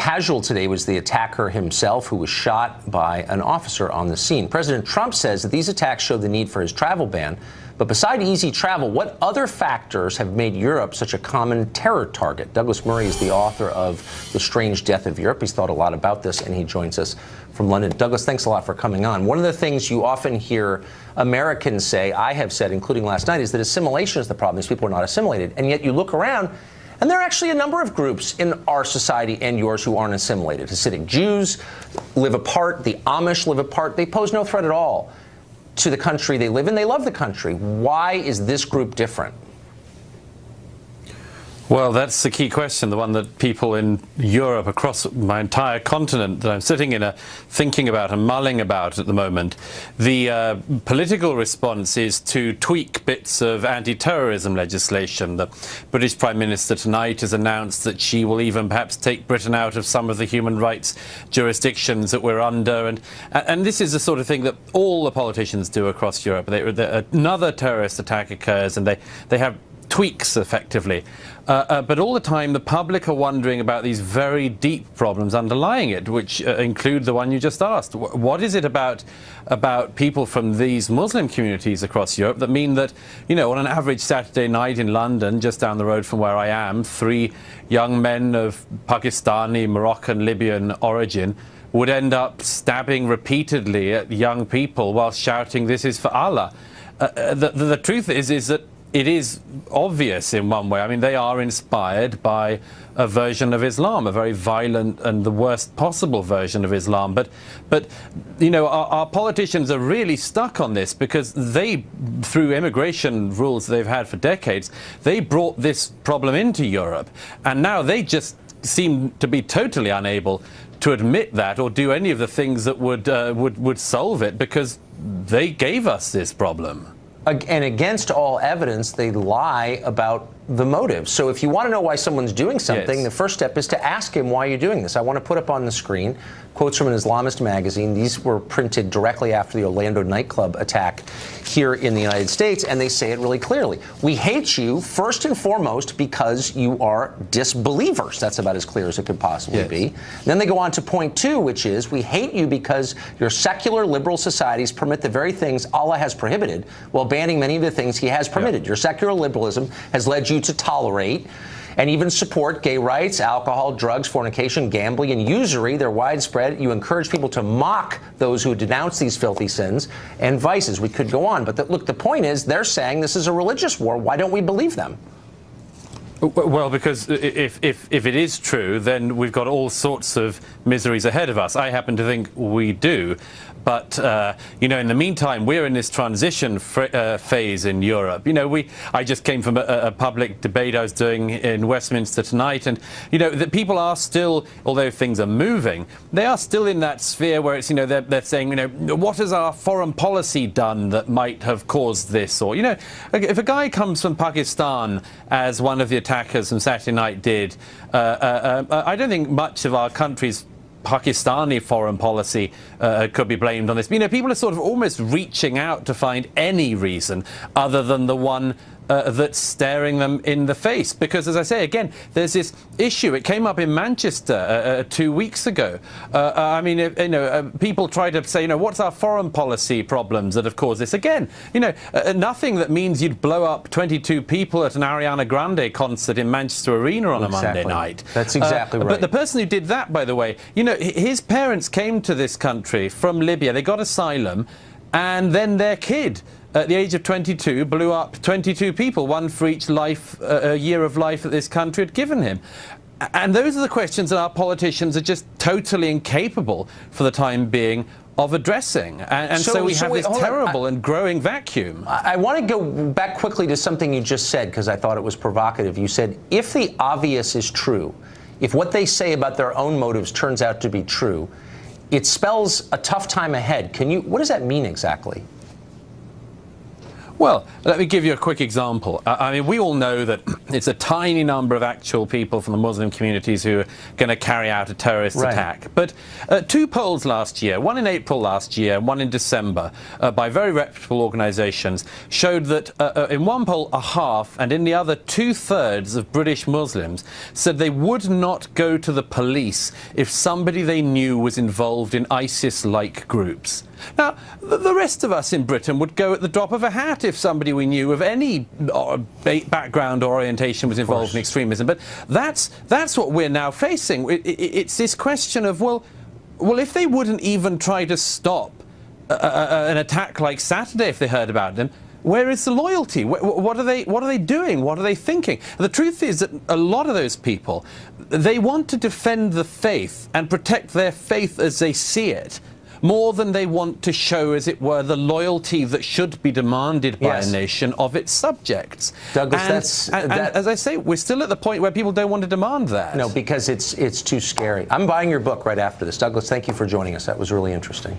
casual today was the attacker himself, who was shot by an officer on the scene. President Trump says that these attacks show the need for his travel ban. But beside easy travel, what other factors have made Europe such a common terror target? Douglas Murray is the author of The Strange Death of Europe. He's thought a lot about this, and he joins us from London. Douglas, thanks a lot for coming on. One of the things you often hear Americans say, I have said, including last night, is that assimilation is the problem. These people are not assimilated. And yet you look around, and there are actually a number of groups in our society and yours who aren't assimilated. Hasidic Jews live apart. The Amish live apart. They pose no threat at all to the country they live in. They love the country. Why is this group different? Well, that's the key question, the one that people in Europe, across my entire continent that I'm sitting in, are thinking about and mulling about at the moment. The political response is to tweak bits of anti-terrorism legislation. The British Prime Minister tonight has announced that she will even perhaps take Britain out of some of the human rights jurisdictions that we're under. And this is the sort of thing that all the politicians do across Europe. Another terrorist attack occurs and they have tweaks, effectively. But all the time, the public are wondering about these very deep problems underlying it, which include the one you just asked. What is it about people from these Muslim communities across Europe that mean that, you know, on an average Saturday night in London, just down the road from where I am, 3 young men of Pakistani, Moroccan, Libyan origin would end up stabbing repeatedly at young people while shouting, "This is for Allah." The truth is that it is obvious in one way. I mean, they are inspired by a version of Islam, a very violent and the worst possible version of Islam. But you know, our politicians are really stuck on this because they, through immigration rules they've had for decades, they brought this problem into Europe. And now they just seem to be totally unable to admit that or do any of the things that would solve it, because they gave us this problem. And against all evidence, they lie about the motive. So if you want to know why someone's doing something, the first step is to ask him why you're doing this. I want to put up on the screen quotes from an Islamist magazine. These were printed directly after the Orlando nightclub attack here in the United States, and they say it really clearly. We hate you first and foremost because you are disbelievers. That's about as clear as it could possibly be. Then they go on to point 2, which is we hate you because your secular liberal societies permit the very things Allah has prohibited while banning many of the things he has permitted. Your secular liberalism has led you to tolerate and even support gay rights, alcohol, drugs, fornication, gambling, and usury. They're widespread. You encourage people to mock those who denounce these filthy sins and vices. We could go on. But look, the point is they're saying this is a religious war. Why don't we believe them? Well, because if it is true, then we've got all sorts of miseries ahead of us. I happen to think we do. But, you know, in the meantime, we're in this transition phase in Europe. You know, I just came from a public debate I was doing in Westminster tonight. And, you know, the people are still, although things are moving, they are still in that sphere where it's, you know, they're saying, you know, what has our foreign policy done that might have caused this? Or, you know, if a guy comes from Pakistan, as one of the attackers on Saturday night did, I don't think much of our country's Pakistani foreign policy could be blamed on this. You know, people are sort of almost reaching out to find any reason other than the one that's staring them in the face. Because, as I say, again, there's this issue. It came up in Manchester 2 weeks ago. I mean, you know, people try to say, you know, what's our foreign policy problems that have caused this? Again, you know, nothing that means you'd blow up 22 people at an Ariana Grande concert in Manchester Arena on a Monday night. That's exactly right. But the person who did that, by the way, you know, his parents came to this country from Libya. They got asylum, and then their kid, at the age of 22, blew up 22 people, one for each year of life that this country had given him. And those are the questions that our politicians are just totally incapable, for the time being, of addressing. And so we have this terrible and growing vacuum. I want to go back quickly to something you just said, because I thought it was provocative. You said, if the obvious is true, if what they say about their own motives turns out to be true, it spells a tough time ahead. What does that mean exactly? Well, let me give you a quick example. I mean, we all know that it's a tiny number of actual people from the Muslim communities who are going to carry out a terrorist attack. But 2 polls last year, one in April last year and one in December, by very reputable organisations, showed that in one poll a half and in the other 2/3 of British Muslims said they would not go to the police if somebody they knew was involved in ISIS-like groups. Now, the rest of us in Britain would go at the drop of a hat if somebody we knew of any background or orientation was involved in extremism. But that's what we're now facing. It's this question of, well, if they wouldn't even try to stop an attack like Saturday if they heard about them, where is the loyalty? What are they doing? What are they thinking? The truth is that a lot of those people, they want to defend the faith and protect their faith as they see it, more than they want to show, as it were, the loyalty that should be demanded by a nation of its subjects. Douglas, and as I say, we're still at the point where people don't want to demand that. No, because it's too scary. I'm buying your book right after this. Douglas, thank you for joining us. That was really interesting.